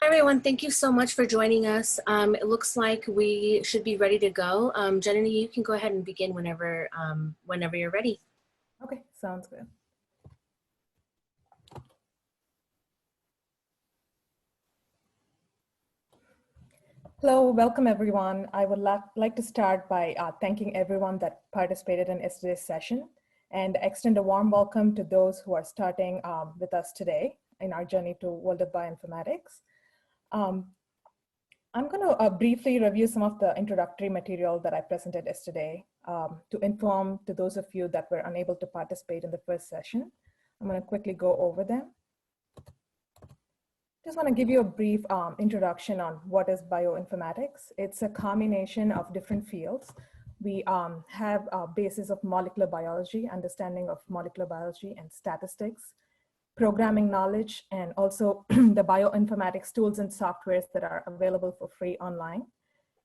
Hi, everyone. Thank you so much for joining us. It looks like we should be ready to go. Jenny, you can go ahead and begin whenever you're ready. Okay, sounds good. Hello, welcome everyone. I would like to start by thanking everyone that participated in yesterday's session and extend a warm welcome to those who are starting with us today in our journey to world of bioinformatics. I'm going to briefly review some of the introductory material that I presented yesterday to inform to those of you that were unable to participate in the first session. I'm going to quickly go over them. Just want to give you a brief introduction on what is bioinformatics. It's a combination of different fields. We have a basis of molecular biology, understanding of molecular biology and statistics, programming knowledge, and also the bioinformatics tools and softwares that are available for free online,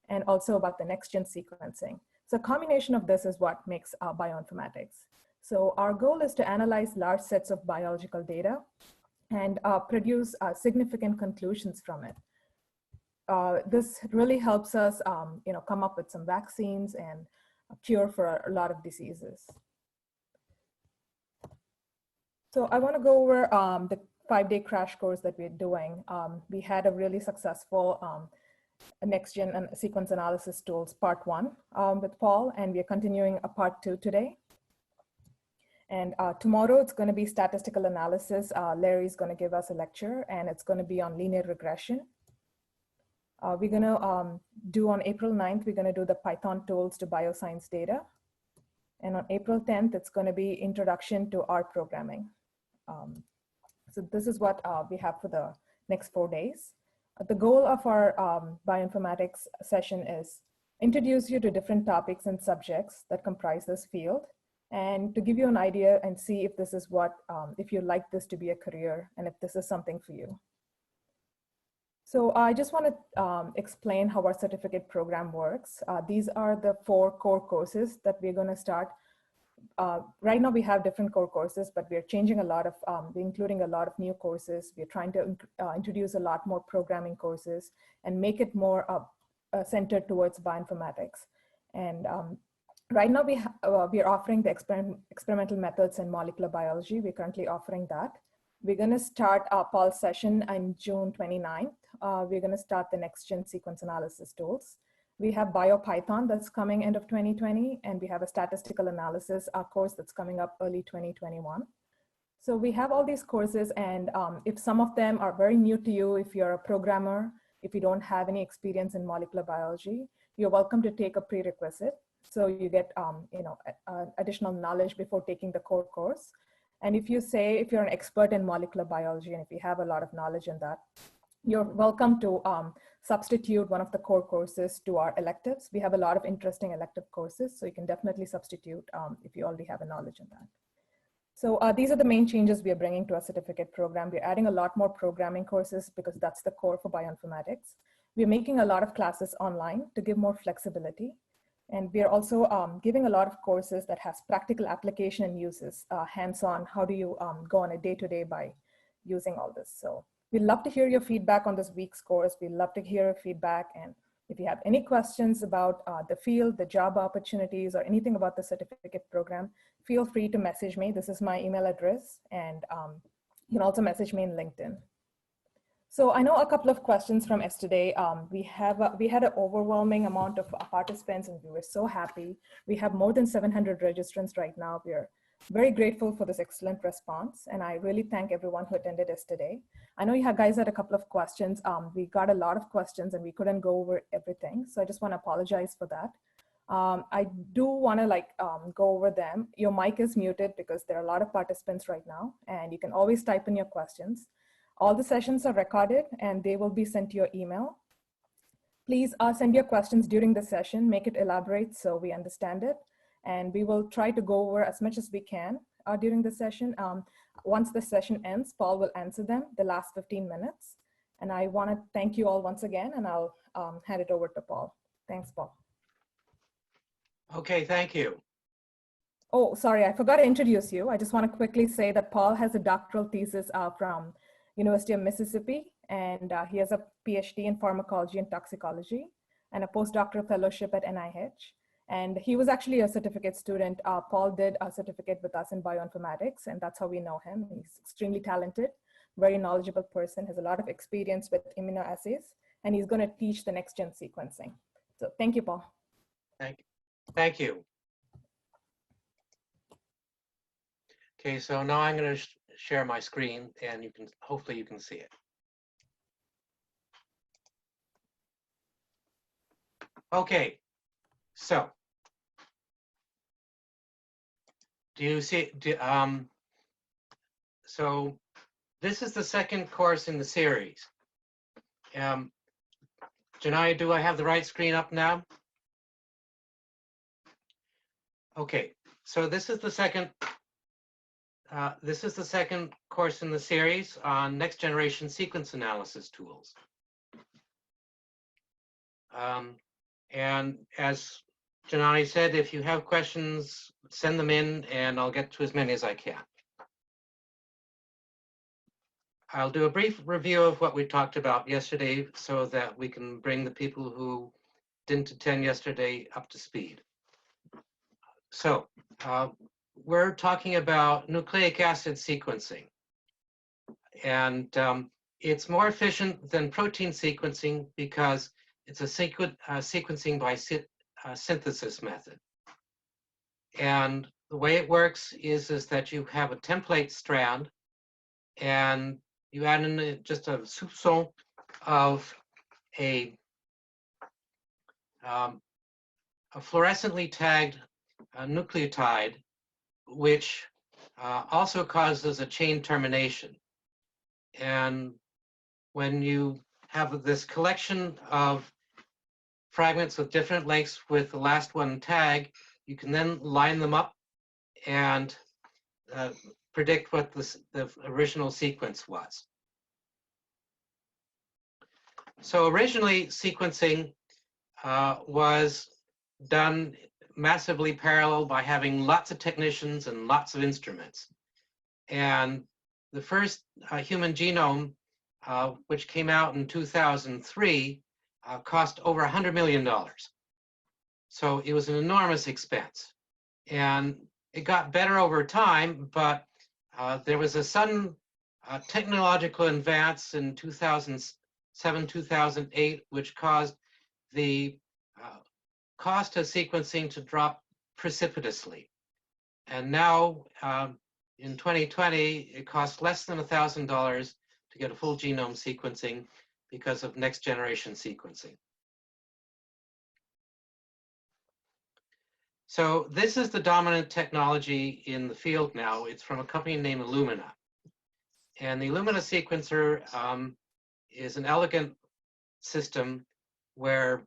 and also about the next-gen sequencing. So a combination of this is what makes bioinformatics. So our goal is to analyze large sets of biological data and produce significant conclusions from it. This really helps us come up with some vaccines and a cure for a lot of diseases. So I want to go over the 5-day crash course that we're doing. We had a really successful next-gen and sequence analysis tools part 1 with Paul, and we're continuing a part 2 today. And tomorrow it's going to be statistical analysis. Larry's going to give us a lecture, and it's going to be on linear regression. We're going to do on April 9th, we're going to do the Python tools to bioscience data. And on April 10th, it's going to be introduction to R programming. So this is what we have for the next 4 days. The goal of our bioinformatics session is introduce you to different topics and subjects that comprise this field, and to give you an idea and see if this is what, if you like this to be a career and if this is something for you. So I just want to explain how our certificate program works. These are the 4 core courses that we're going to start. Right now we have different core courses, but we're changing a lot of, we're including a lot of new courses. We're trying to introduce a lot more programming courses and make it more centered towards bioinformatics. And right now we are offering the experimental methods in molecular biology. We're currently offering that. We're going to start our Paul's session on June 29th. We're going to start the next-gen sequence analysis tools. We have BioPython that's coming end of 2020, and we have a statistical analysis course that's coming up early 2021. So we have all these courses, and if some of them are very new to you, if you're a programmer, if you don't have any experience in molecular biology, you're welcome to take a prerequisite. So you get additional knowledge before taking the core course. And if you're an expert in molecular biology and if you have a lot of knowledge in that, you're welcome to substitute one of the core courses to our electives. We have a lot of interesting elective courses, so you can definitely substitute if you already have a knowledge in that. So these are the main changes we are bringing to our certificate program. We're adding a lot more programming courses because that's the core for bioinformatics. We're making a lot of classes online to give more flexibility. And we're also giving a lot of courses that has practical application and uses, hands-on, how do you go on a day-to-day by using all this. So we'd love to hear your feedback on this week's course. We'd love to hear your feedback. And if you have any questions about the field, the job opportunities, or anything about the certificate program, feel free to message me. This is my email address. And you can also message me in LinkedIn. So I know a couple of questions from yesterday. We had an overwhelming amount of participants, and we were so happy. We have more than 700 registrants right now. We are very grateful for this excellent response, and I really thank everyone who attended yesterday. I know you guys had a couple of questions. We got a lot of questions, and we couldn't go over everything, so I just want to apologize for that. I do want to go over them. Your mic is muted because there are a lot of participants right now, and you can always type in your questions. All the sessions are recorded and they will be sent to your email. Please send your questions during the session, make it elaborate so we understand it. And we will try to go over as much as we can during the session. Once the session ends, Paul will answer them the last 15 minutes. And I want to thank you all once again, and I'll hand it over to Paul. Thanks, Paul. Okay, thank you. Oh, sorry, I forgot to introduce you. I just want to quickly say that Paul has a doctoral thesis from University of Mississippi, and he has a PhD in pharmacology and toxicology and a postdoctoral fellowship at NIH. And he was actually a certificate student. Paul did a certificate with us in bioinformatics, and that's how we know him. He's extremely talented, very knowledgeable person, has a lot of experience with immunoassays, and he's going to teach the next-gen sequencing. So thank you, Paul. Thank you. Okay, so now I'm going to share my screen, and hopefully you can see it. Okay, so do you see? So this is the second course in the series. Janai, do I have the right screen up now? Okay, so this is the second. This is the second course in the series on next generation sequence analysis tools. And as Janani said, if you have questions, send them in and I'll get to as many as I can. I'll do a brief review of what we talked about yesterday so that we can bring the people who didn't attend yesterday up to speed. So we're talking about nucleic acid sequencing. And it's more efficient than protein sequencing because it's a sequencing by synthesis method. And the way it works is that you have a template strand and you add in just a soupçon of a fluorescently tagged nucleotide, which also causes a chain termination. And when you have this collection of fragments with different lengths with the last one tag, you can then line them up and predict what the original sequence was. So originally, sequencing was done massively parallel by having lots of technicians and lots of instruments. And the first human genome, which came out in 2003, cost over $100 million. So it was an enormous expense. And it got better over time, but there was a sudden technological advance in 2007, 2008, which caused the cost of sequencing to drop precipitously. And now, in 2020, it costs less than $1,000 to get a full genome sequencing because of next generation sequencing. So this is the dominant technology in the field now. It's from a company named Illumina. And the Illumina sequencer is an elegant system where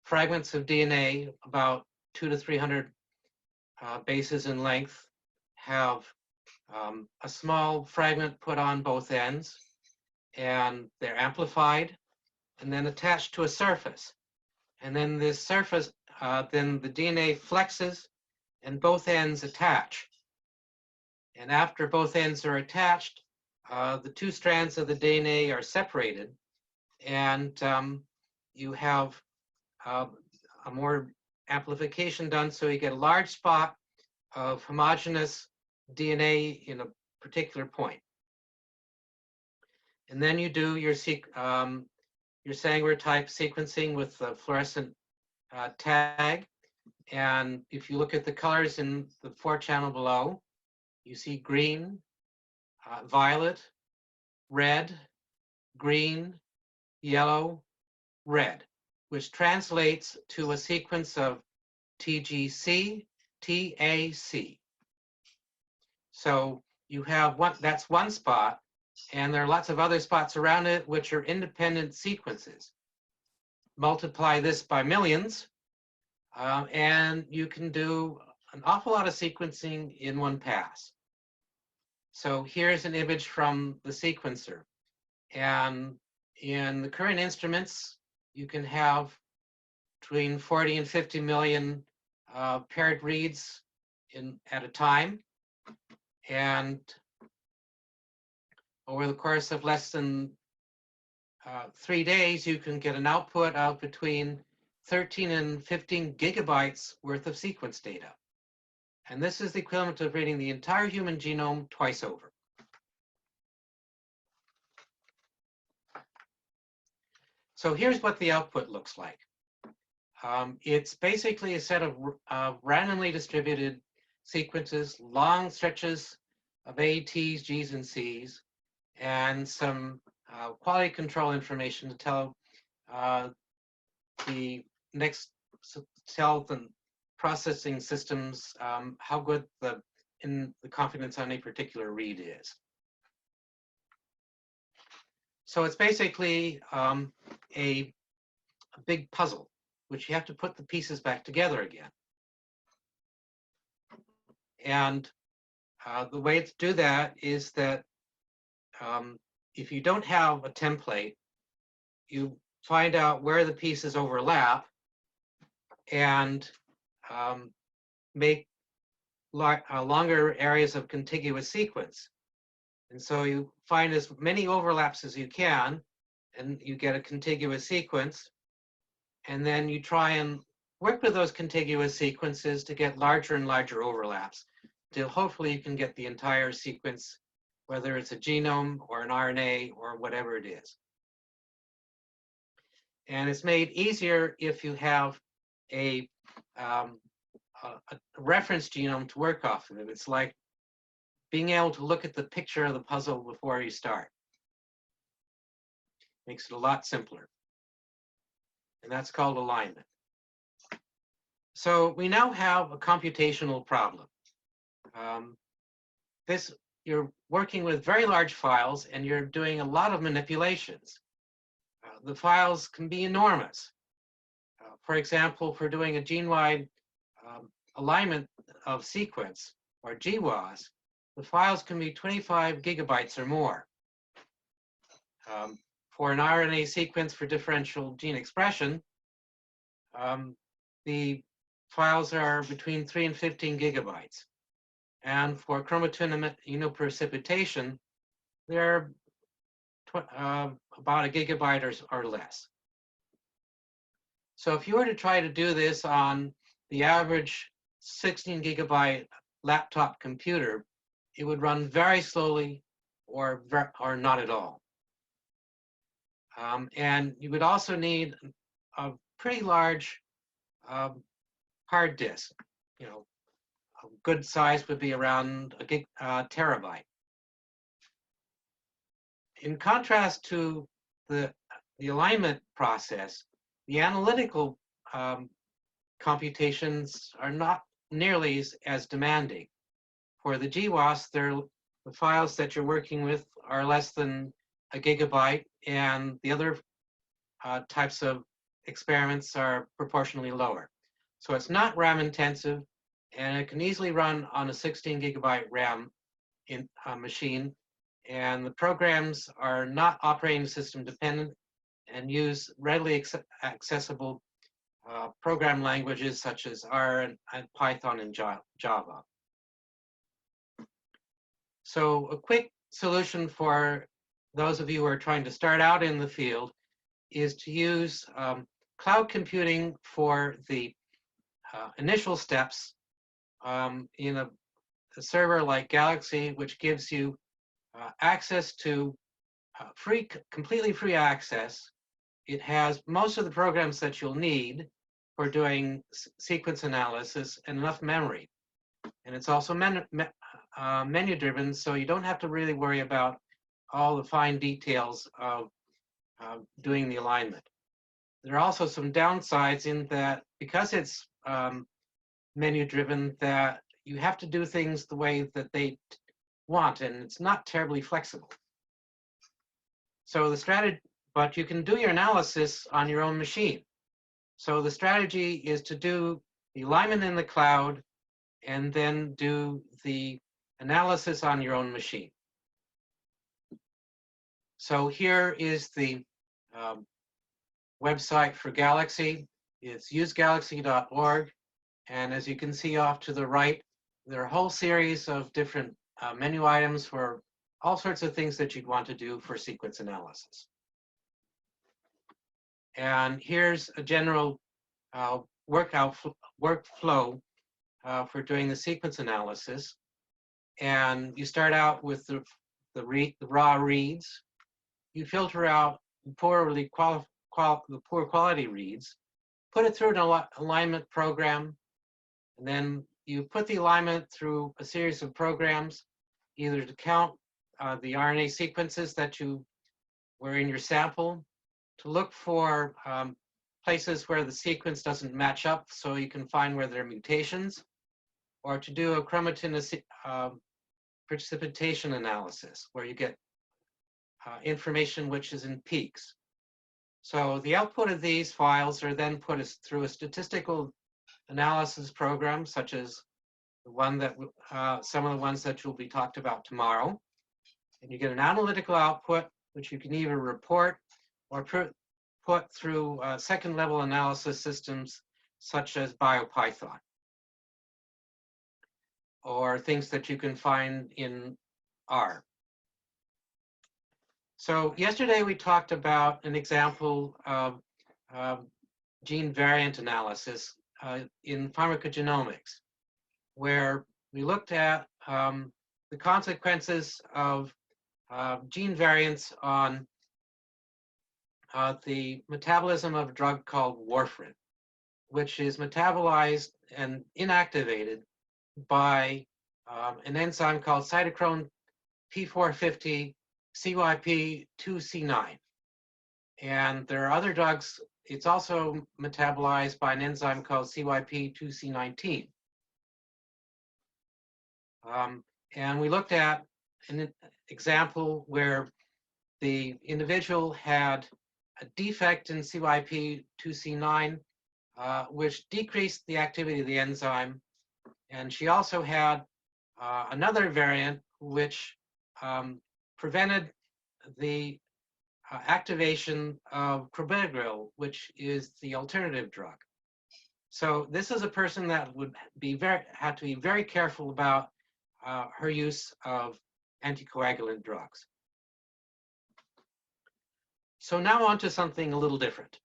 fragments of DNA, about 200 to 300 bases in length, have a small fragment put on both ends, and they're amplified and then attached to a surface. And then this surface, then the DNA flexes and both ends attach. And after both ends are attached, the two strands of the DNA are separated, and you have a more amplification done, so you get a large spot of homogeneous DNA in a particular point. And then you do your Sanger type sequencing with the fluorescent tag. And if you look at the colors in the 4-channel below, you see green, violet, red, green, yellow, red, which translates to a sequence of TGC, TAC. So you have that's one spot, and there are lots of other spots around it which are independent sequences. Multiply this by millions, and you can do an awful lot of sequencing in one pass. So here's an image from the sequencer. And in the current instruments, you can have between 40 and 50 million paired reads at a time. And over the course of less than 3 days, you can get an output of between 13 and 15 gigabytes worth of sequence data. And this is the equivalent of reading the entire human genome twice over. So here's what the output looks like. It's basically a set of randomly distributed sequences, long stretches of A, T's, G's, and C's, and some quality control information to tell the next cell and processing systems how good the confidence on a particular read is. So it's basically a big puzzle, which you have to put the pieces back together again. And the way to do that is that if you don't have a template, you find out where the pieces overlap and make longer areas of contiguous sequence. And so you find as many overlaps as you can, and you get a contiguous sequence. And then you try and work with those contiguous sequences to get larger and larger overlaps, till hopefully you can get the entire sequence, whether it's a genome or an RNA or whatever it is. And it's made easier if you have a reference genome to work off of it. It's like being able to look at the picture of the puzzle before you start. Makes it a lot simpler. And that's called alignment. So we now have a computational problem. You're working with very large files and you're doing a lot of manipulations. The files can be enormous. For example, for doing a gene-wide alignment of sequence, or GWAS, the files can be 25 gigabytes or more. For an RNA sequence for differential gene expression, the files are between 3 and 15 gigabytes. And for chromatin immunoprecipitation, they're about a gigabyte or less. So if you were to try to do this on the average 16 gigabyte laptop computer, it would run very slowly or not at all. And you would also need a pretty large hard disk. You know, a good size would be around a terabyte. In contrast to the alignment process, the analytical computations are not nearly as demanding. For the GWAS, the files that you're working with are less than a gigabyte, and the other types of experiments are proportionally lower. So it's not RAM intensive, and it can easily run on a 16 gigabyte RAM machine, and the programs are not operating system dependent and use readily accessible program languages such as R and Python and Java. So a quick solution for those of you who are trying to start out in the field is to use cloud computing for the initial steps in a server like Galaxy, which gives you access to completely free access. It has most of the programs that you'll need for doing sequence analysis and enough memory. And it's also menu driven, so you don't have to really worry about all the fine details of doing the alignment. There are also some downsides in that because it's menu driven, that you have to do things the way that they want, and it's not terribly flexible. So the strategy, but you can do your analysis on your own machine. So the strategy is to do the alignment in the cloud and then do the analysis on your own machine. So here is the website for Galaxy. It's usegalaxy.org. And as you can see off to the right, there are a whole series of different menu items for all sorts of things that you'd want to do for sequence analysis. And here's a general workflow for doing the sequence analysis. And you start out with the raw reads. You filter out the poor quality reads, put it through an alignment program, and then you put the alignment through a series of programs, either to count the RNA sequences that you were in your sample, to look for places where the sequence doesn't match up so you can find where there are mutations, or to do a chromatin precipitation analysis where you get information which is in peaks. So the output of these files are then put through a statistical analysis program, such as the one that some of the ones that will be talked about tomorrow. And you get an analytical output, which you can either report or put through second-level analysis systems such as BioPython, or things that you can find in R. So yesterday we talked about an example of gene variant analysis in pharmacogenomics, where we looked at the consequences of gene variants on the metabolism of a drug called warfarin, which is metabolized and inactivated by an enzyme called cytochrome P450 CYP2C9. And there are other drugs. It's also metabolized by an enzyme called CYP2C19. And we looked at an example where the individual had a defect in CYP2C9, which decreased the activity of the enzyme. And she also had another variant which prevented the activation of clopidogrel, which is the alternative drug. So this is a person that would have to be very careful about her use of anticoagulant drugs. So now on to something a little different.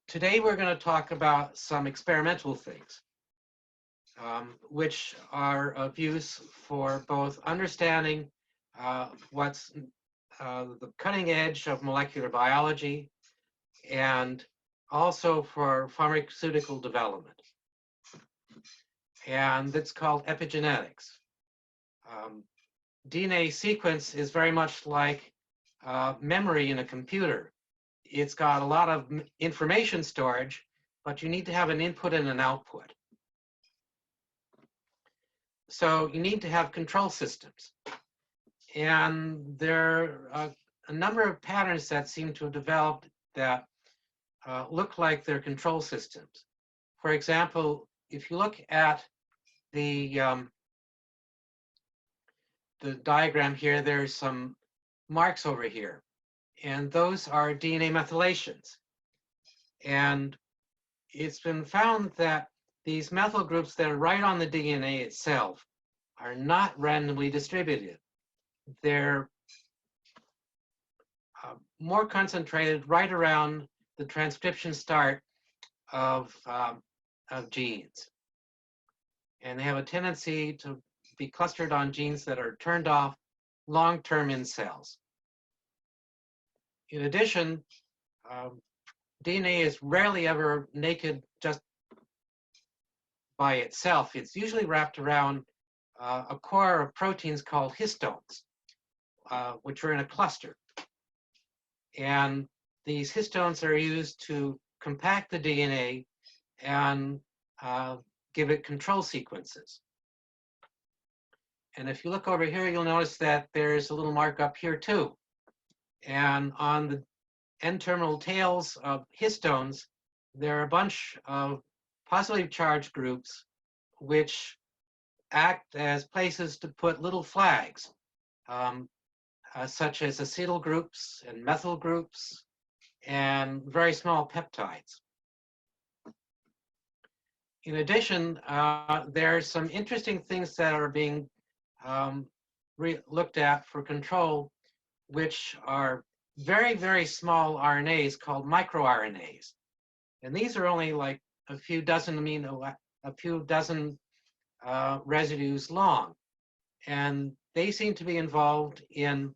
Today we're going to talk about some experimental things, which are of use for both understanding what's the cutting edge of molecular biology, and also for pharmaceutical development. And it's called epigenetics. DNA sequence is very much like memory in a computer. It's got a lot of information storage, but you need to have an input and an output. So you need to have control systems. And there are a number of patterns that seem to have developed that look like they're control systems. For example, if you look at the diagram here, there's some marks over here, and those are DNA methylations. And it's been found that these methyl groups that are right on the DNA itself are not randomly distributed. They're more concentrated right around the transcription start of genes. And they have a tendency to be clustered on genes that are turned off long-term in cells. In addition, DNA is rarely ever naked just by itself. It's usually wrapped around a core of proteins called histones, which are in a cluster. And these histones are used to compact the DNA and give it control sequences. And if you look over here, you'll notice that there's a little mark up here too. And on the N-terminal tails of histones, there are a bunch of positively charged groups which act as places to put little flags, such as acetyl groups and methyl groups and very small peptides. In addition, there are some interesting things that are being looked at for control, which are very, very small RNAs called microRNAs. And these are only like a few dozen residues long. And they seem to be involved in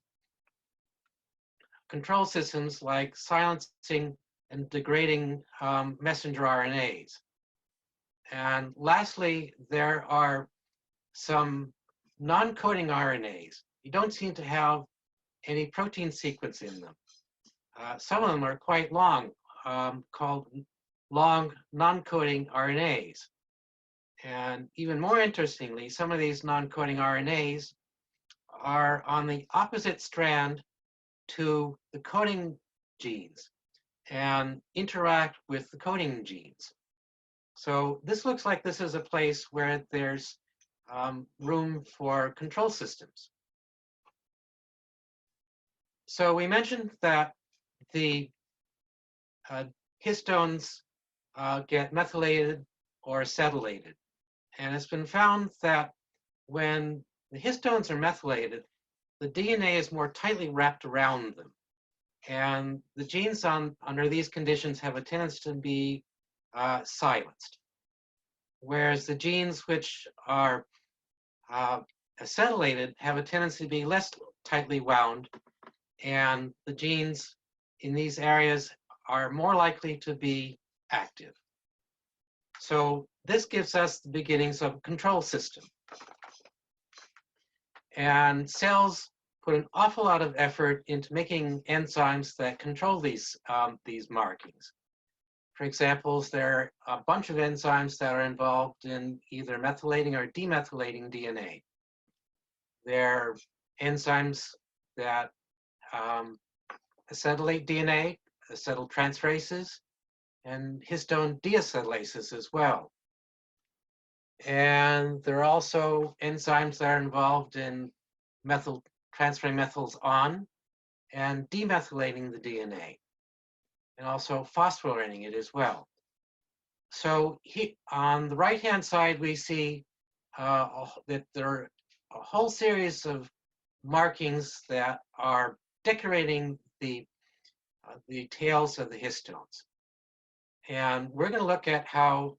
control systems like silencing and degrading messenger RNAs. And lastly, there are some non-coding RNAs. You don't seem to have any protein sequence in them. Some of them are quite long, called long non-coding RNAs. And even more interestingly, some of these non-coding RNAs are on the opposite strand to the coding genes and interact with the coding genes. So this looks like this is a place where there's room for control systems. So we mentioned that the histones get methylated or acetylated. And it's been found that when the histones are methylated, the DNA is more tightly wrapped around them. And the genes under these conditions have a tendency to be silenced. Whereas the genes which are acetylated have a tendency to be less tightly wound, and the genes in these areas are more likely to be active. So this gives us the beginnings of a control system. And cells put an awful lot of effort into making enzymes that control these markings. For example, there are a bunch of enzymes that are involved in either methylating or demethylating DNA. There are enzymes that acetylate DNA, acetyltransferases, and histone deacetylases as well. And there are also enzymes that are involved in transferring methyls on and demethylating the DNA, and also phosphorylating it as well. So on the right-hand side, we see that there are a whole series of markings that are decorating the tails of the histones. And we're going to look at how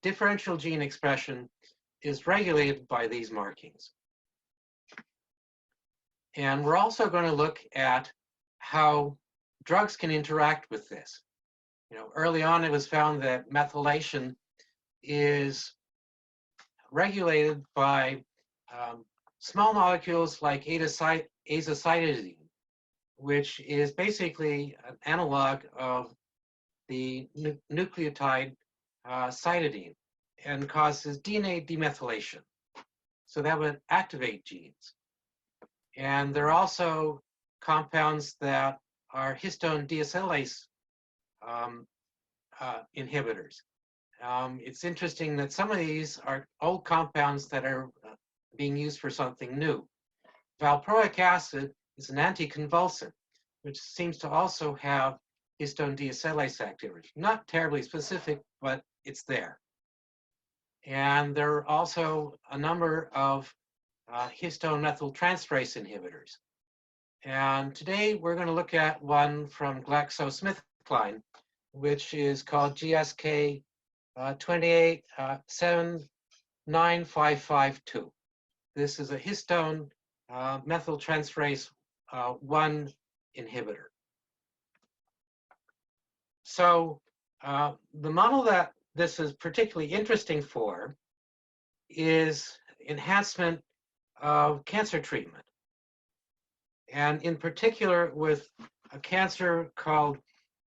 differential gene expression is regulated by these markings. And we're also going to look at how drugs can interact with this. Early on it was found that methylation is regulated by small molecules like azacitidine, which is basically an analog of the nucleotide cytidine, and causes DNA demethylation. So that would activate genes. And there are also compounds that are histone deacetylase inhibitors. It's interesting that some of these are old compounds that are being used for something new. Valproic acid is an anticonvulsant, which seems to also have histone deacetylase activity. Not terribly specific, but it's there. And there are also a number of histone methyltransferase inhibitors. And today we're going to look at one from GlaxoSmithKline, which is called GSK 2879552. This is a histone methyltransferase 1 inhibitor. So the model that this is particularly interesting for is enhancement of cancer treatment. And in particular with a cancer called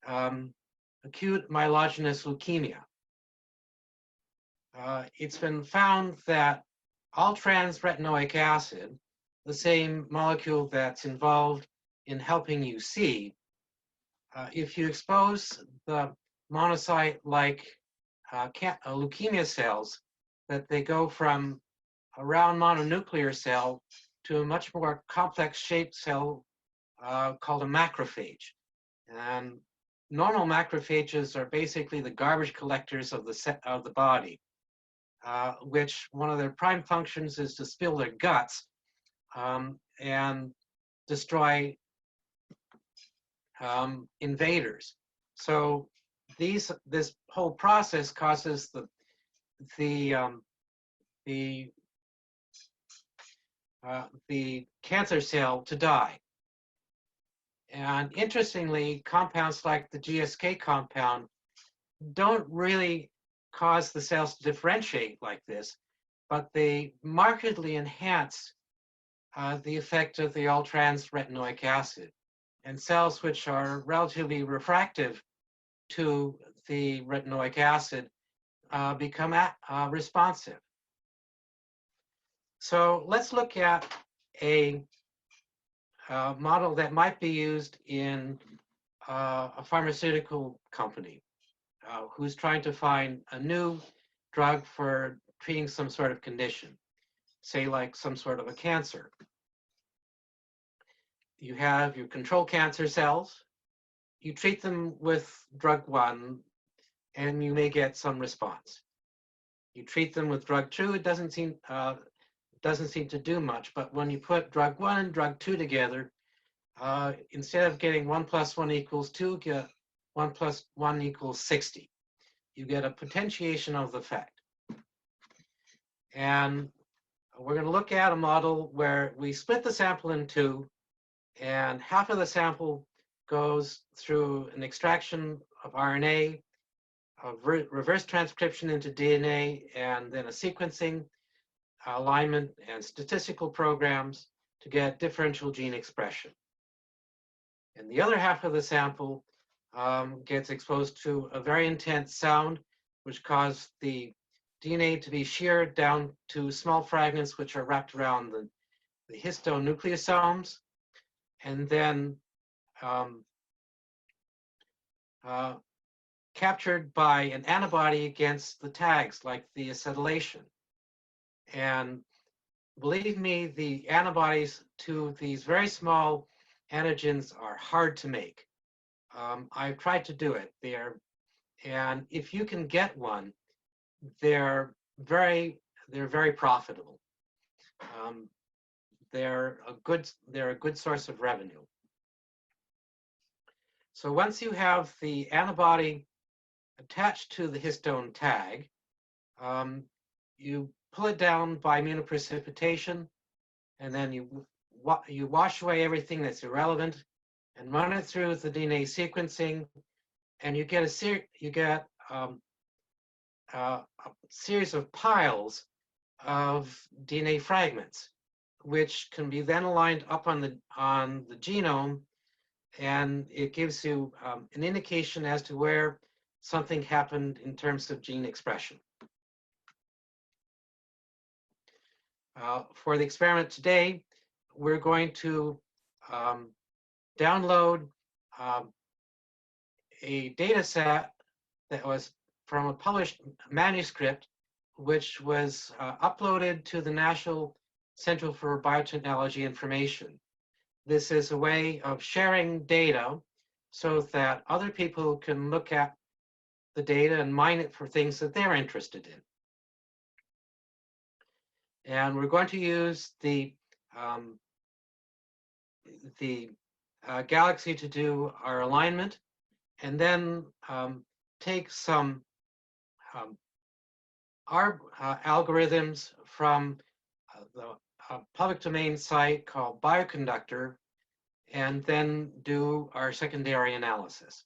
acute myelogenous leukemia. It's been found that all-trans retinoic acid, the same molecule that's involved in helping you see, if you expose the monocyte-like leukemia cells, that they go from a round mononuclear cell to a much more complex shaped cell called a macrophage. And normal macrophages are basically the garbage collectors of the body, which one of their prime functions is to spill their guts. And destroy invaders. So this whole process causes the cancer cell to die. And interestingly, compounds like the GSK compound don't really cause the cells to differentiate like this, but they markedly enhance the effect of the all-trans retinoic acid. And cells which are relatively refractive to the retinoic acid become responsive. So let's look at a model that might be used in a pharmaceutical company who's trying to find a new drug for treating some sort of condition, say like some sort of a cancer. You have your control cancer cells, you treat them with drug 1, and you may get some response. You treat them with drug 2, it doesn't seem to do much, but when you put drug 1 and drug 2 together, instead of getting 1 + 1 = 2, you get 1 + 1 = 60. You get a potentiation of the effect. And we're going to look at a model where we split the sample in two, and half of the sample goes through an extraction of RNA, a reverse transcription into DNA, and then a sequencing, alignment, and statistical programs to get differential gene expression. And the other half of the sample gets exposed to a very intense sound, which caused the DNA to be sheared down to small fragments which are wrapped around the histone nucleosomes, and then captured by an antibody against the tags, like the acetylation. And believe me, the antibodies to these very small antigens are hard to make. I've tried to do it. And if you can get one, they're very profitable. They're a good source of revenue. So once you have the antibody attached to the histone tag, you pull it down by immunoprecipitation, and then you wash away everything that's irrelevant and run it through the DNA sequencing, and you get a series of piles of DNA fragments, which can be then aligned up on the genome, and it gives you an indication as to where something happened in terms of gene expression. For the experiment today, we're going to download a data set that was from a published manuscript, which was uploaded to the National Center for Biotechnology Information. This is a way of sharing data so that other people can look at the data and mine it for things that they're interested in. And we're going to use the Galaxy to do our alignment, and then take some our algorithms from the public domain site called Bioconductor, and then do our secondary analysis.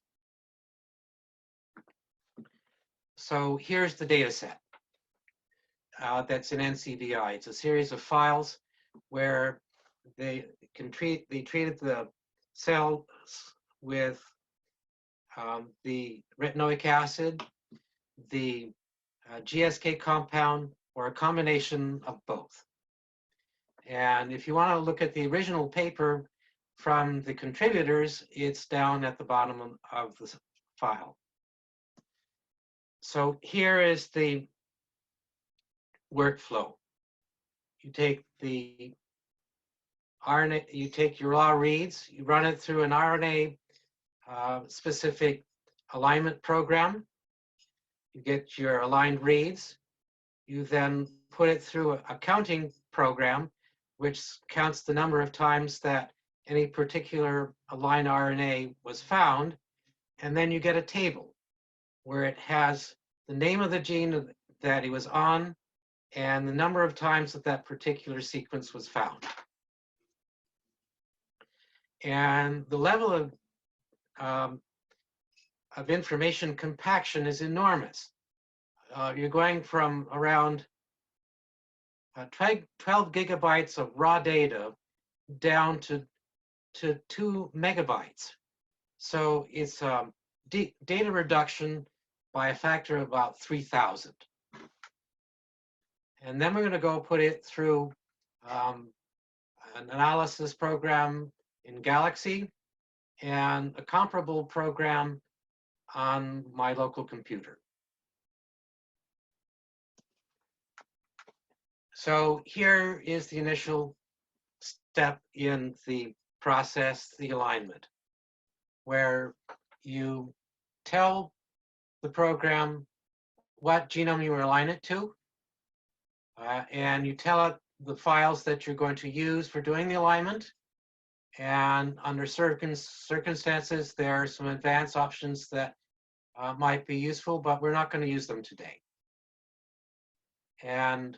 So here's the data set that's in NCBI. It's a series of files where they treated the cells with the retinoic acid, the GSK compound, or a combination of both. And if you want to look at the original paper from the contributors, it's down at the bottom of the file. So here is the workflow. You take the RNA, you take your raw reads, you run it through an RNA specific alignment program. You get your aligned reads. You then put it through a counting program, which counts the number of times that any particular line RNA was found. And then you get a table where it has the name of the gene that he was on and the number of times that that particular sequence was found. And the level of information compaction is enormous. You're going from around 12 gigabytes of raw data down to 2 megabytes. So it's data reduction by a factor of about 3,000. And then we're going to go put it through an analysis program in Galaxy and a comparable program on my local computer. So here is the initial step in the process, the alignment, where you tell the program what genome you align it to, and you tell it the files that you're going to use for doing the alignment. And under certain circumstances, there are some advanced options that might be useful, but we're not going to use them today. And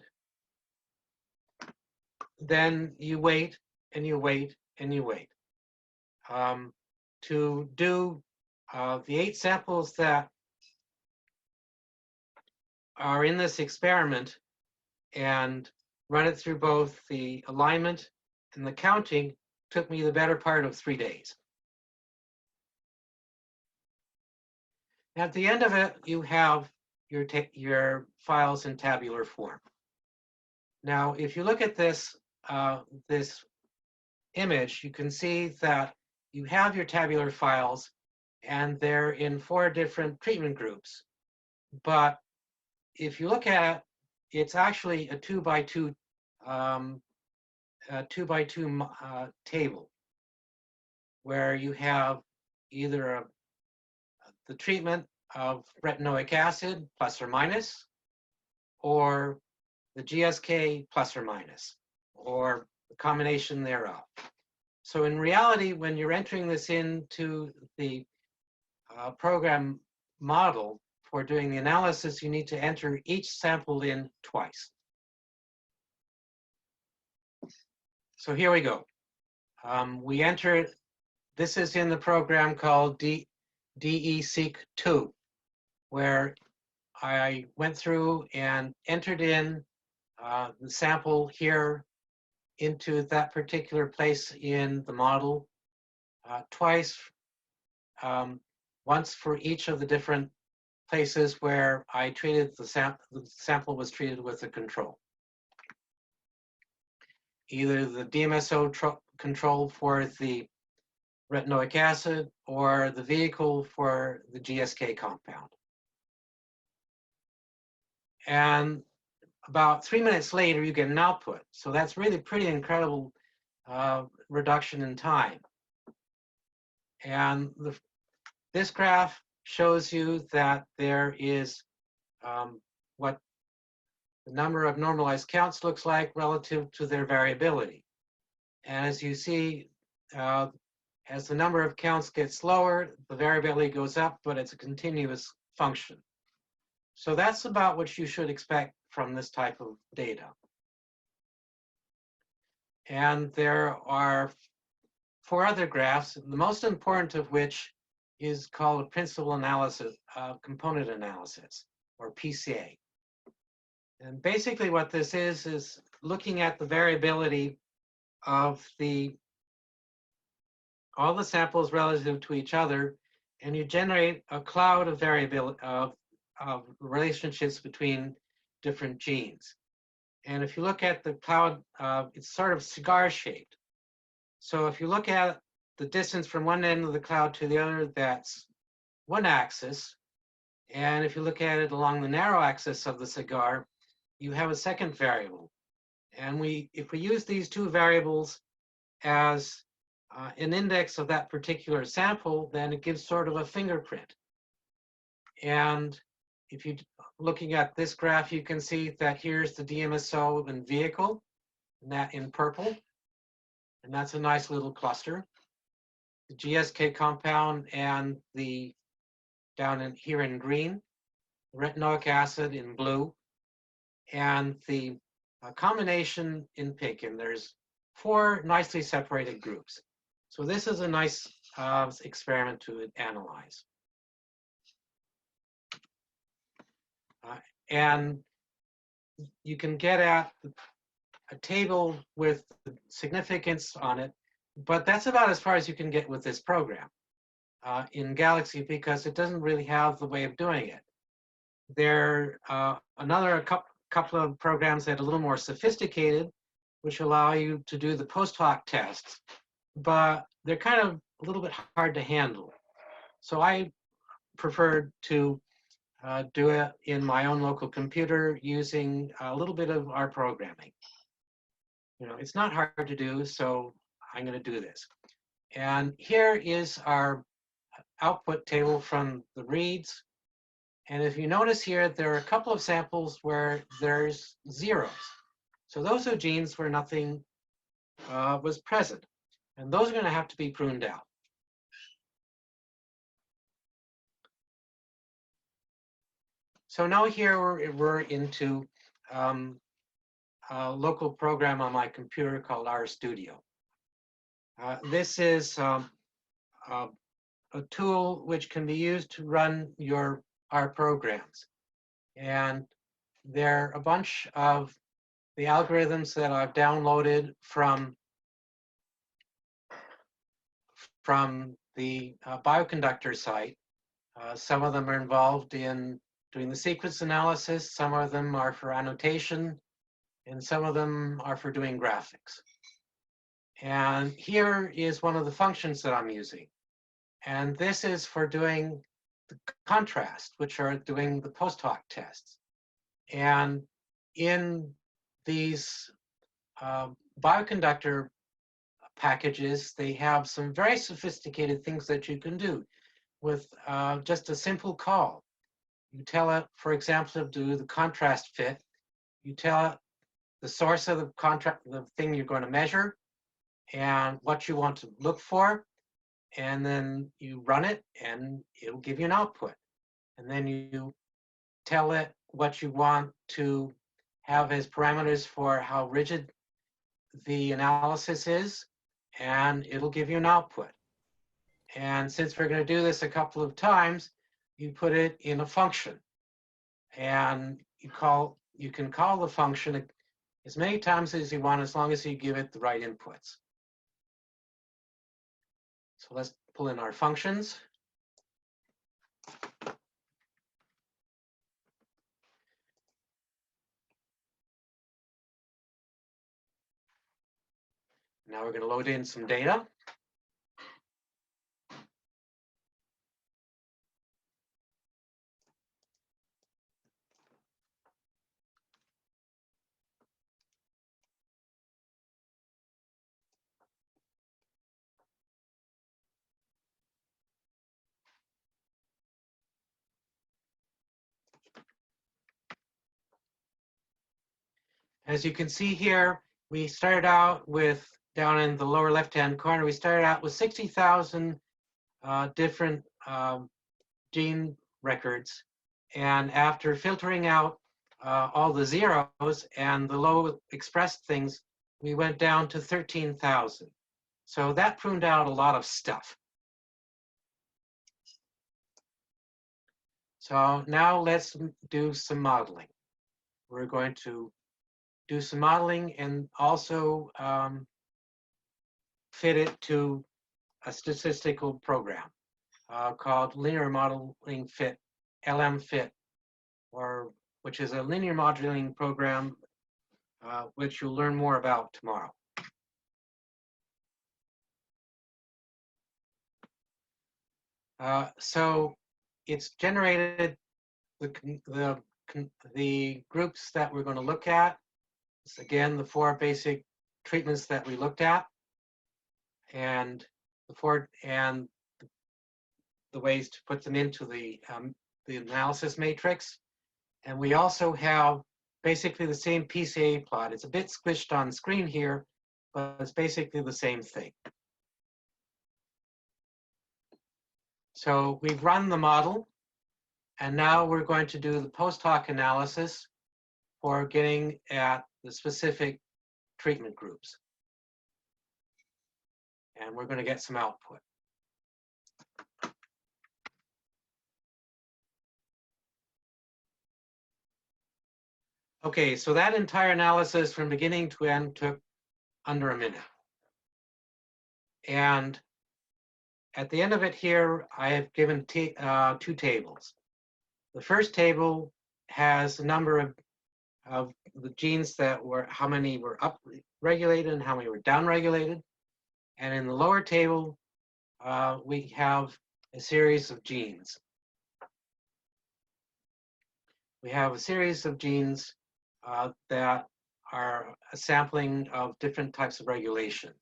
then you wait and you wait and you wait. To do the 8 samples that are in this experiment and run it through both the alignment and the counting took me the better part of 3 days. At the end of it, you have your files in tabular form. Now, if you look at this, this image, you can see that you have your tabular files and they're in 4 different treatment groups. But if you look at it, it's actually a 2 by 2 table where you have either the treatment of retinoic acid plus or minus, or the GSK plus or minus, or the combination thereof. So in reality, when you're entering this into the program model for doing the analysis, you need to enter each sample in twice. So here we go. We enter, this is in the program called DE-seq2, where I went through and entered in the sample here into that particular place in the model twice, once for each of the different places where I treated the sample was treated with a control. Either the DMSO control for the retinoic acid or the vehicle for the GSK compound. And about 3 minutes later, you get an output. So that's really pretty incredible reduction in time. And this graph shows you that there is what the number of normalized counts looks like relative to their variability. And as you see, as the number of counts gets lower, the variability goes up, but it's a continuous function. So that's about what you should expect from this type of data. And there are 4 other graphs, the most important of which is called a principal analysis, component analysis, or PCA. And basically what this is looking at the variability of all the samples relative to each other, and you generate a cloud of variability of relationships between different genes. And if you look at the cloud, it's sort of cigar-shaped. So if you look at the distance from one end of the cloud to the other, that's one axis. And if you look at it along the narrow axis of the cigar, you have a second variable. And if we use these 2 variables as an index of that particular sample, then it gives sort of a fingerprint. And if you're looking at this graph, you can see that here's the DMSO and vehicle, and that in purple. And that's a nice little cluster. the GSK compound and the down in here in green, retinoic acid in blue, and the combination in pink. And there's 4 nicely separated groups. So this is a nice experiment to analyze. And you can get at a table with significance on it, but that's about as far as you can get with this program in Galaxy, because it doesn't really have the way of doing it. There are couple of programs that are a little more sophisticated, which allow you to do the post hoc tests, but they're kind of a little bit hard to handle. So I preferred to do it in my own local computer using a little bit of our programming. You know, it's not hard to do, so I'm going to do this. And here is our output table from the reads. And if you notice here, there are a couple of samples where there's zeros. So those are genes where nothing was present. And those are going to have to be pruned out. So now here we're into a local program on my computer called RStudio. This is a tool which can be used to run our programs. And there are a bunch of the algorithms that I've downloaded from the bioconductor site. Some of them are involved in doing the sequence analysis, some of them are for annotation, and some of them are for doing graphics. And here is one of the functions that I'm using. And this is for doing the contrast, which are doing the post hoc tests. And in these bioconductor packages, they have some very sophisticated things that you can do with just a simple call. You tell it, for example, to do the contrast fit. You tell it the source of the thing you're going to measure and what you want to look for. And then you run it and it'll give you an output. And then you tell it what you want to have as parameters for how rigid the analysis is, and it'll give you an output. And since we're going to do this a couple of times, you put it in a function. And you can call the function as many times as you want, as long as you give it the right inputs. So let's pull in our functions. Now we're going to load in some data. As you can see here, we started out with, down in the lower left-hand corner, we started out with 60,000 different gene records. And after filtering out all the zeros and the low expressed things, we went down to 13,000. So that pruned out a lot of stuff. So now let's do some modeling. We're going to do some modeling and also fit it to a statistical program called linear modeling fit, LMFit, which is a linear modeling program which you'll learn more about tomorrow. So it's generated the groups that we're going to look at. It's again the 4 basic treatments that we looked at, and the ways to put them into the analysis matrix. And we also have basically the same PCA plot. It's a bit squished on screen here, but it's basically the same thing. So we've run the model, and now we're going to do the post hoc analysis for getting at the specific treatment groups. And we're going to get some output. Okay, so that entire analysis from beginning to end took under a minute. And at the end of it here, I have given two tables. The first table has a number of the genes that were, how many were up-regulated and how many were down-regulated. And in the lower table, we have a series of genes. We have a series of genes that are a sampling of different types of regulation.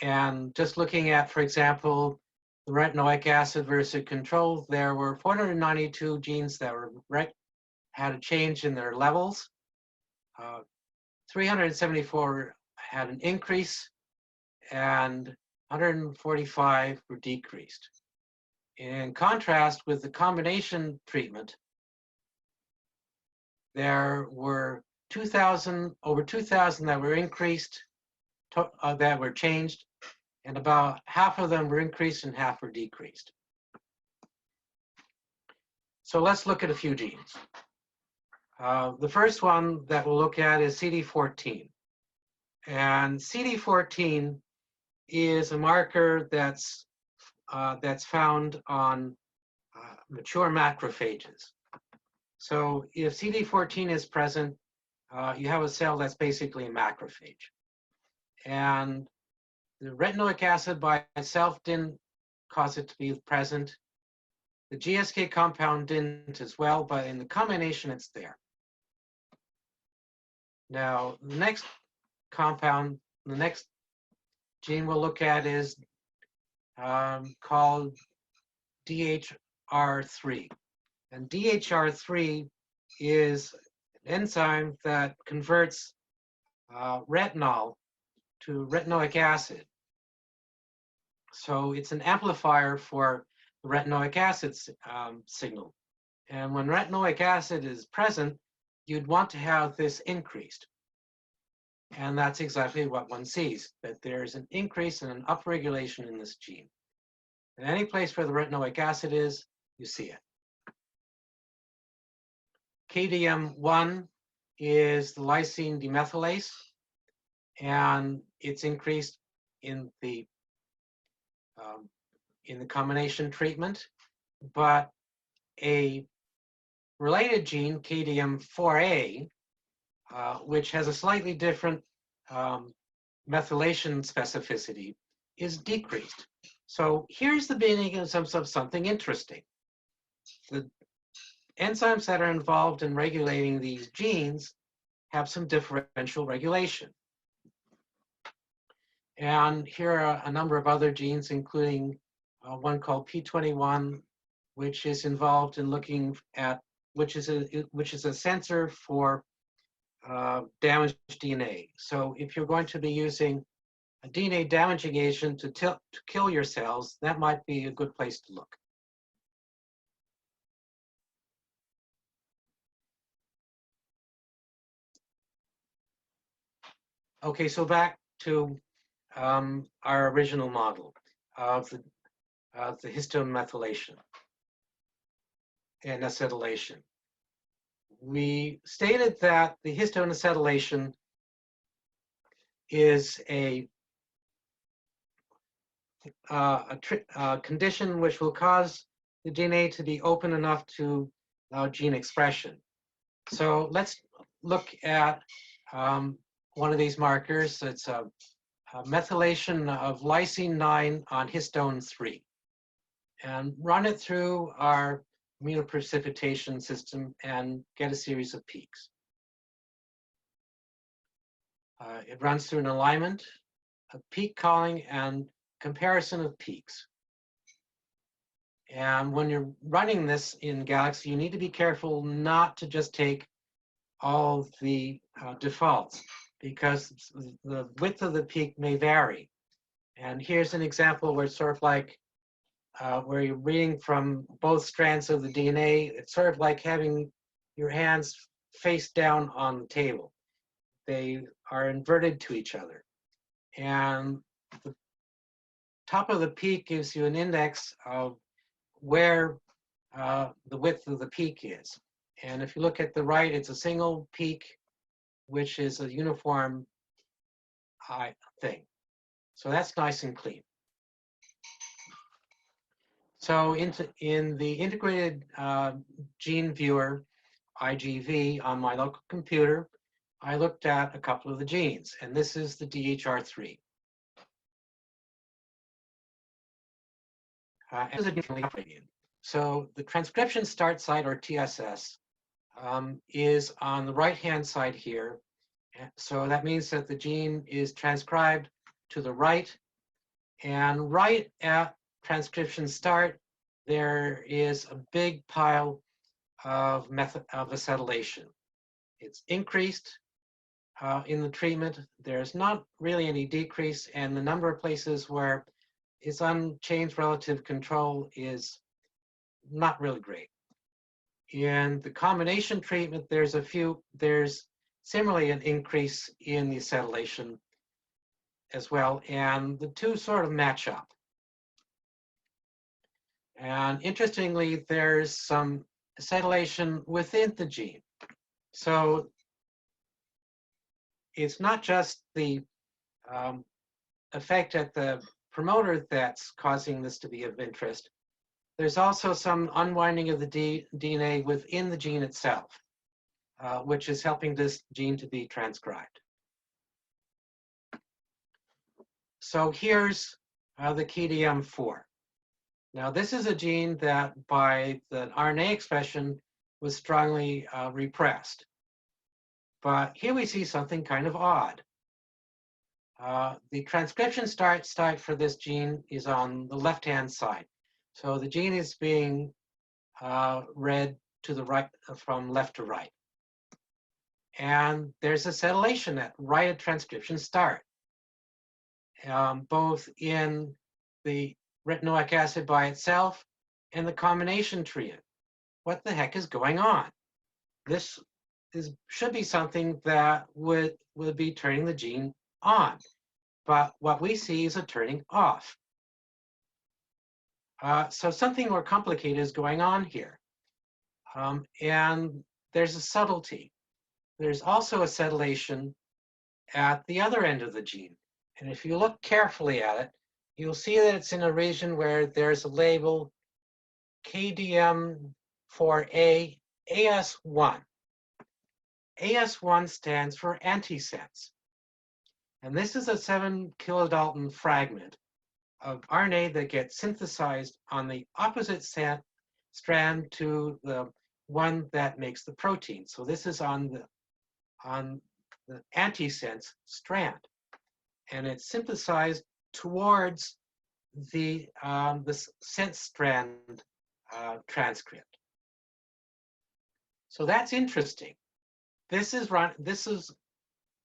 And just looking at, for example, the retinoic acid versus control, there were 492 genes that were had a change in their levels. 374 had an increase, and 145 were decreased. In contrast with the combination treatment, there were over 2,000 that were increased, that were changed, and about half of them were increased and half were decreased. So let's look at a few genes. The first one that we'll look at is CD14. And CD14 is a marker that's found on mature macrophages. So if CD14 is present, you have a cell that's basically a macrophage. And the retinoic acid by itself didn't cause it to be present. The GSK compound didn't as well, but in the combination, it's there. Now, the next compound, the next gene we'll look at is called DHR3. And DHR3 is an enzyme that converts retinol to retinoic acid. So it's an amplifier for the retinoic acid signal. And when retinoic acid is present, you'd want to have this increased. And that's exactly what one sees, that there's an increase and an upregulation in this gene. And any place where the retinoic acid is, you see it. KDM1 is the lysine demethylase, and it's increased in the combination treatment. But a related gene, KDM4A, which has a slightly different methylation specificity, is decreased. So here's the beginning of something interesting. The enzymes that are involved in regulating these genes have some differential regulation. And here are a number of other genes, including one called P21, which is involved in looking at, which is a sensor for damaged DNA. So if you're going to be using a DNA damaging agent to kill your cells, that might be a good place to look. Okay, so back to our original model of the histone methylation and acetylation. We stated that the histone acetylation is a condition which will cause the DNA to be open enough to allow gene expression. So let's look at one of these markers. It's a methylation of lysine 9 on histone 3, and run it through our immunoprecipitation system and get a series of peaks. It runs through an alignment, a peak calling, and comparison of peaks. And when you're running this in Galaxy, you need to be careful not to just take all the defaults, because the width of the peak may vary. And here's an example where it's sort of like where you're reading from both strands of the DNA. It's sort of like having your hands face down on the table. They are inverted to each other. And the top of the peak gives you an index of where the width of the peak is. And if you look at the right, it's a single peak, which is a uniform thing. So that's nice and clean. So in the integrated gene viewer, IGV, on my local computer, I looked at a couple of the genes, and this is the DHR3. So the transcription start site, or TSS, is on the right-hand side here. So that means that the gene is transcribed to the right, and right at transcription start, there is a big pile of acetylation. It's increased in the treatment. There's not really any decrease, and the number of places where it's unchanged relative control is not really great. In the combination treatment, there's similarly an increase in the acetylation as well, and the two sort of match up. And interestingly, there's some acetylation within the gene. So it's not just the effect at the promoter that's causing this to be of interest. There's also some unwinding of the DNA within the gene itself, which is helping this gene to be transcribed. So here's the KDM4. Now, this is a gene that by the RNA expression was strongly repressed. But here we see something kind of odd. The transcription start site for this gene is on the left-hand side. So the gene is being read to the right, from left to right. And there's acetylation at right at transcription start, both in the retinoic acid by itself and the combination treatment. What the heck is going on? This should be something that would be turning the gene on, but what we see is a turning off. So something more complicated is going on here, and there's a subtlety. There's also acetylation at the other end of the gene, and if you look carefully at it, you'll see that it's in a region where there's a label KDM4A AS1. AS1 stands for antisense. And this is a 7 kilodalton fragment of RNA that gets synthesized on the opposite strand to the one that makes the protein. So this is on the antisense strand. And it's synthesized towards the sense strand transcript. So that's interesting. This is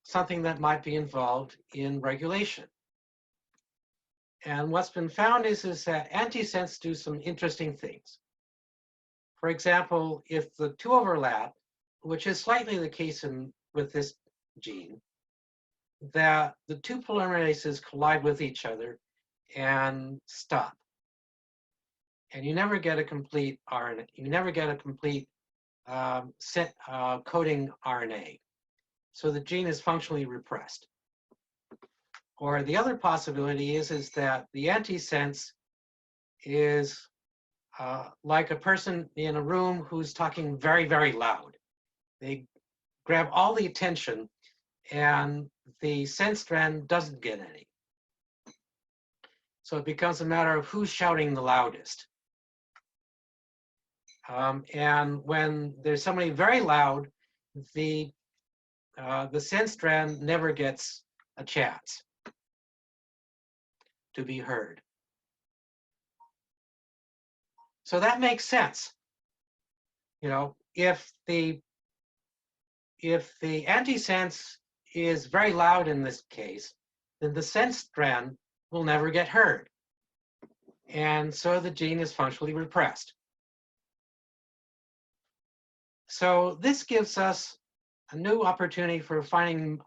something that might be involved in regulation. And what's been found is that antisense do some interesting things. For example, if the two overlap, which is slightly the case with this gene, that the two polymerases collide with each other and stop. And you never get a complete RNA. You never get a complete coding RNA. So the gene is functionally repressed. Or the other possibility is that the antisense is like a person in a room who's talking very, very loud. They grab all the attention and the sense strand doesn't get any. So it becomes a matter of who's shouting the loudest. And when there's somebody very loud, the sense strand never gets a chance to be heard. So that makes sense. You know, if the antisense is very loud in this case, then the sense strand will never get heard. And so the gene is functionally repressed. So this gives us a new opportunity for finding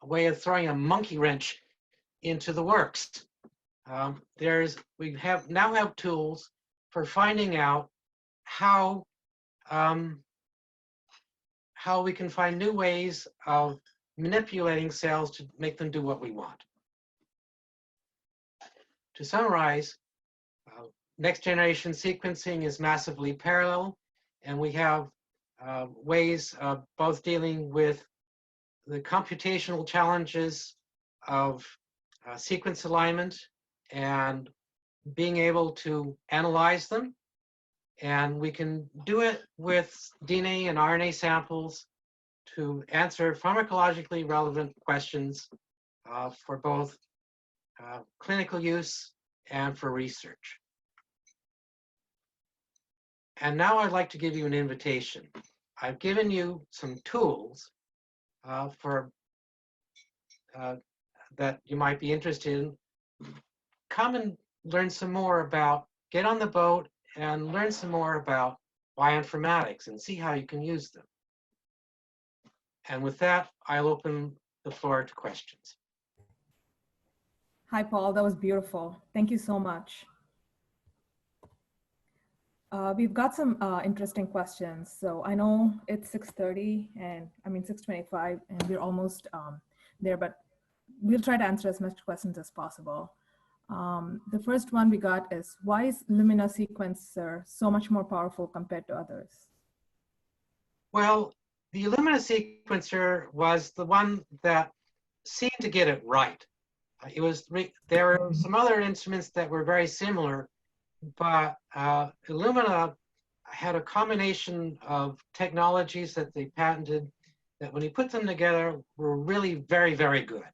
a way of throwing a monkey wrench into the works. We now have tools for finding out how we can find new ways of manipulating cells to make them do what we want. To summarize, next generation sequencing is massively parallel, and we have ways of both dealing with the computational challenges of sequence alignment and being able to analyze them. And we can do it with DNA and RNA samples to answer pharmacologically relevant questions for both clinical use and for research. And now I'd like to give you an invitation. I've given you some tools that you might be interested in. Come and learn some more about, get on the boat and learn some more about bioinformatics and see how you can use them. And with that, I'll open the floor to questions. Hi, Paul. That was beautiful. Thank you so much. We've got some interesting questions. So I know it's 6:30 and 6:25 and we're almost there, but we'll try to answer as much questions as possible. The first one we got is, why is Illumina sequencer so much more powerful compared to others? Well, the Illumina sequencer was the one that seemed to get it right. There were some other instruments that were very similar, but Illumina had a combination of technologies that they patented that when you put them together were really very, very good.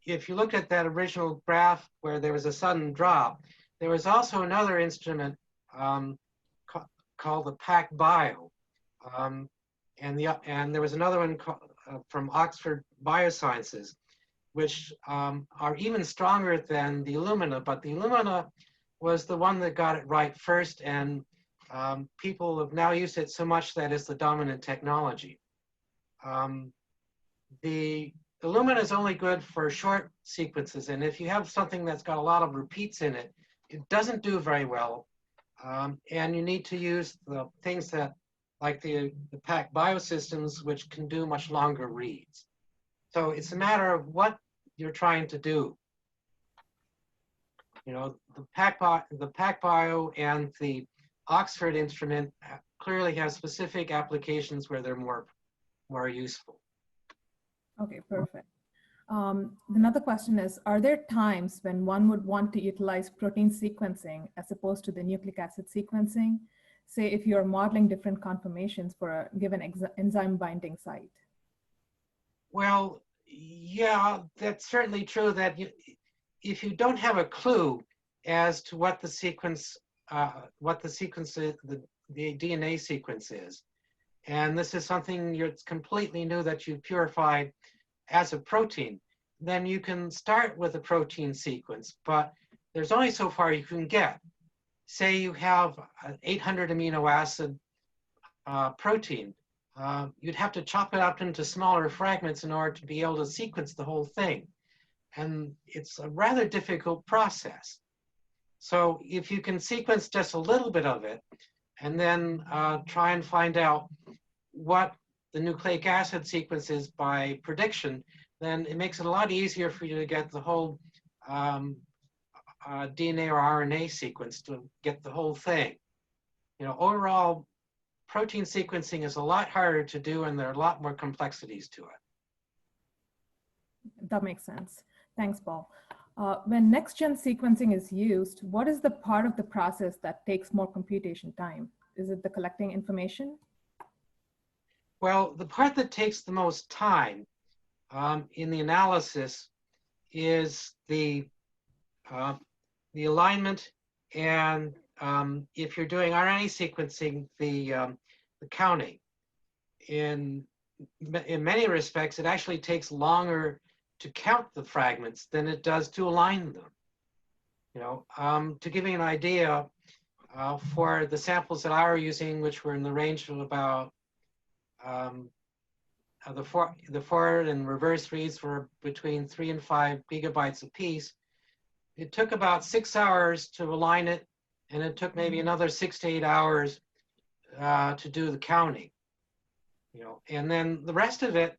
If you look at that original graph where there was a sudden drop, there was also another instrument called the PacBio. And there was another one from Oxford Biosciences, which are even stronger than the Illumina, but the Illumina was the one that got it right first, and people have now used it so much that it's the dominant technology. The Illumina is only good for short sequences, and if you have something that's got a lot of repeats in it, it doesn't do very well, and you need to use the things that, like the PacBio systems, which can do much longer reads. So it's a matter of what you're trying to do. You know, the PacBio and the Oxford instrument clearly have specific applications where they're more useful. Okay, perfect. Another question is, are there times when one would want to utilize protein sequencing as opposed to the nucleic acid sequencing? Say if you're modeling different conformations for a given enzyme binding site. Well, yeah, that's certainly true that if you don't have a clue as to what the sequence is, the DNA sequence is, and this is something that's completely new that you purified as a protein, then you can start with a protein sequence, but there's only so far you can get. Say you have an 800 amino acid protein, you'd have to chop it up into smaller fragments in order to be able to sequence the whole thing. And it's a rather difficult process. So if you can sequence just a little bit of it, and then try and find out what the nucleic acid sequence is by prediction, then it makes it a lot easier for you to get the whole DNA or RNA sequence to get the whole thing. You know, overall, protein sequencing is a lot harder to do, and there are a lot more complexities to it. That makes sense. Thanks, Paul. When next-gen sequencing is used, what is the part of the process that takes more computation time? Is it the collecting information? Well, the part that takes the most time in the analysis is the alignment, and if you're doing RNA sequencing, the counting. In many respects, it actually takes longer to count the fragments than it does to align them. You know, to give you an idea, for the samples that I were using, which were in the range of about the forward and reverse reads were between 3 and 5 gigabytes apiece. It took about 6 hours to align it, and it took maybe another 6 to 8 hours to do the counting. You know, and then the rest of it,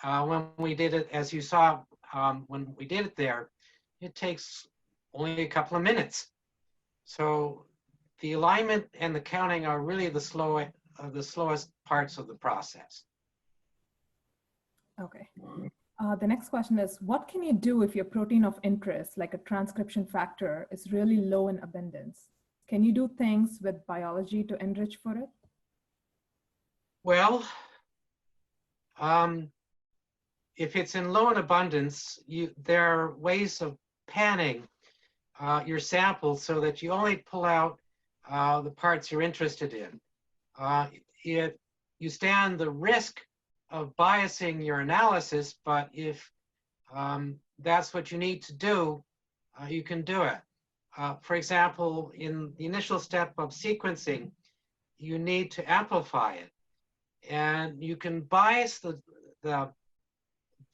when we did it, as you saw, when we did it there, it takes only a couple of minutes. So the alignment and the counting are really the slowest parts of the process. Okay. The next question is, what can you do if your protein of interest, like a transcription factor, is really low in abundance? Can you do things with biology to enrich for it? Well, if it's in low in abundance, there are ways of panning your sample so that you only pull out the parts you're interested in. You stand the risk of biasing your analysis, but if that's what you need to do, you can do it. For example, in the initial step of sequencing, you need to amplify it. And you can bias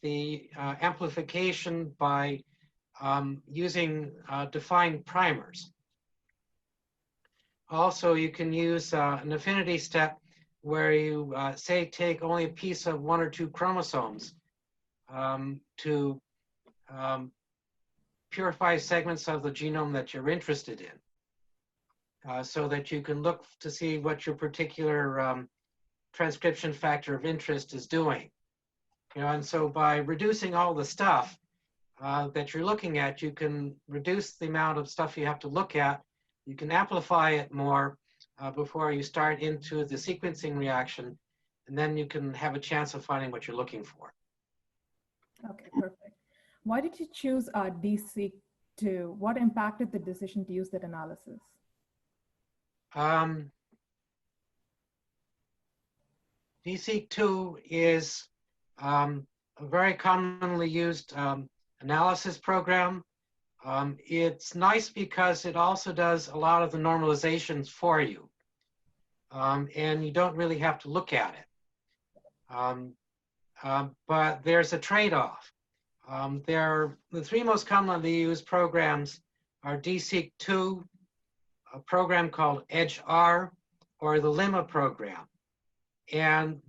the amplification by using defined primers. Also, you can use an affinity step where you say take only a piece of 1 or 2 chromosomes to purify segments of the genome that you're interested in, so that you can look to see what your particular transcription factor of interest is doing. You know, and so by reducing all the stuff that you're looking at, you can reduce the amount of stuff you have to look at. You can amplify it more before you start into the sequencing reaction, and then you can have a chance of finding what you're looking for. Okay, perfect. Why did you choose DSeq2? What impacted the decision to use that analysis? DSeq2 is a very commonly used analysis program. It's nice because it also does a lot of the normalizations for you, and you don't really have to look at it. But there's a trade-off. The 3 most commonly used programs are DSeq2, a program called EdgeR, or the Lemma program. And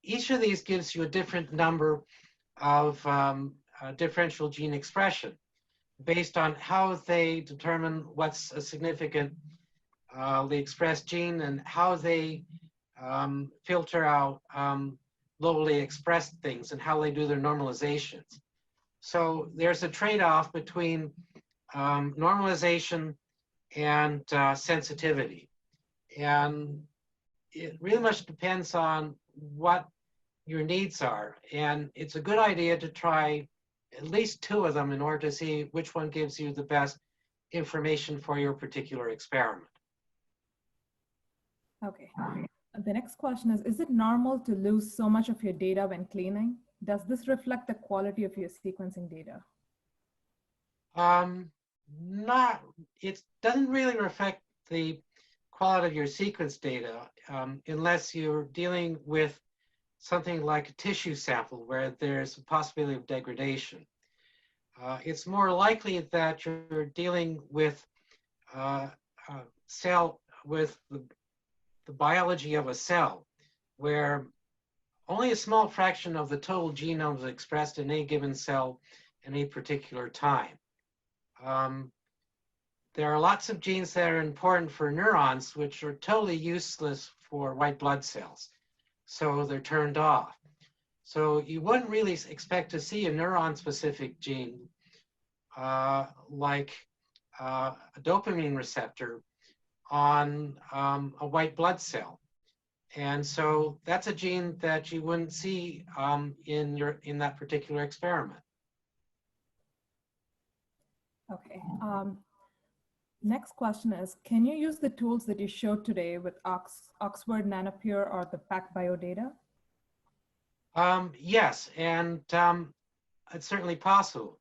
each of these gives you a different number of differential gene expression based on how they determine what's a significant expressed gene and how they filter out locally expressed things and how they do their normalizations. So there's a trade-off between normalization and sensitivity. And it really much depends on what your needs are. And it's a good idea to try at least 2 of them in order to see which one gives you the best information for your particular experiment. Okay. The next question is it normal to lose so much of your data when cleaning? Does this reflect the quality of your sequencing data? It doesn't really reflect the quality of your sequence data unless you're dealing with something like a tissue sample where there's a possibility of degradation. It's more likely that you're dealing with a cell, with the biology of a cell, where only a small fraction of the total genome is expressed in any given cell at any particular time. There are lots of genes that are important for neurons, which are totally useless for white blood cells. So they're turned off. So you wouldn't really expect to see a neuron-specific gene like a dopamine receptor on a white blood cell. And so that's a gene that you wouldn't see in that particular experiment. Okay. Next question is, can you use the tools that you showed today with Oxford Nanopure or the PacBio data? Yes, and it's certainly possible.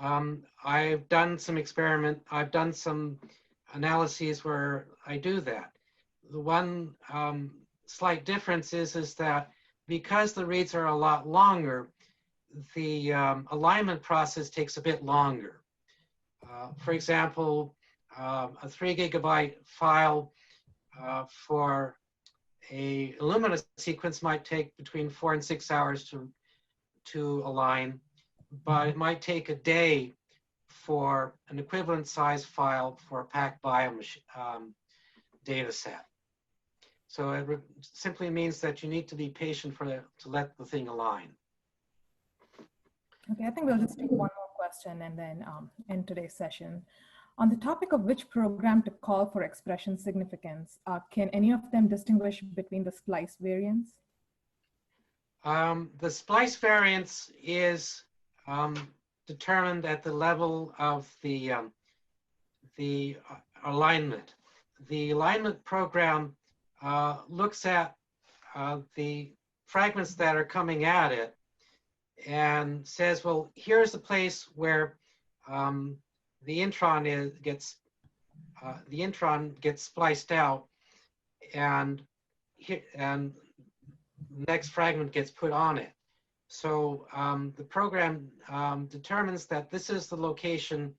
I've done some analyses where I do that. The one slight difference is that because the reads are a lot longer, the alignment process takes a bit longer. For example, a 3 GB file for a Illumina sequence might take between 4 and 6 hours to align, but it might take a day for an equivalent size file for a PacBio data set. So it simply means that you need to be patient to let the thing align. Okay, I think we'll just take one more question and then end today's session. On the topic of which program to call for expression significance, can any of them distinguish between the splice variants? The splice variance is determined at the level of the alignment. The alignment program looks at the fragments that are coming at it and says, well, here's the place where the intron gets spliced out, and the next fragment gets put on it. So the program determines that this is the location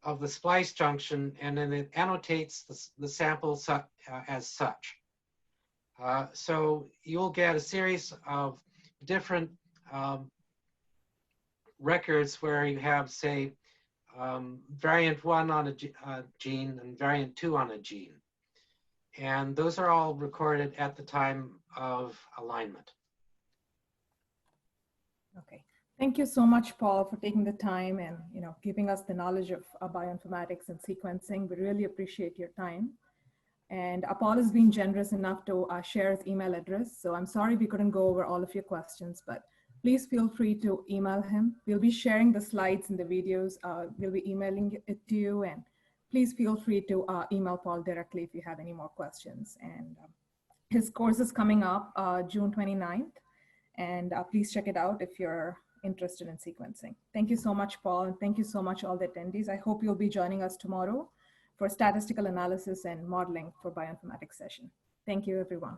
of the splice junction, and then it annotates the sample as such. So you'll get a series of different records where you have, say, variant 1 on a gene and variant 2 on a gene. And those are all recorded at the time of alignment. Okay. Thank you so much, Paul, for taking the time and giving us the knowledge of bioinformatics and sequencing. We really appreciate your time. And Paul has been generous enough to share his email address. So I'm sorry we couldn't go over all of your questions, but please feel free to email him. We'll be sharing the slides and the videos. We'll be emailing it to you, and please feel free to email Paul directly if you have any more questions. And his course is coming up June 29th, and please check it out if you're interested in sequencing. Thank you so much, Paul, and thank you so much all the attendees. I hope you'll be joining us tomorrow for statistical analysis and modeling for bioinformatics session. Thank you, everyone.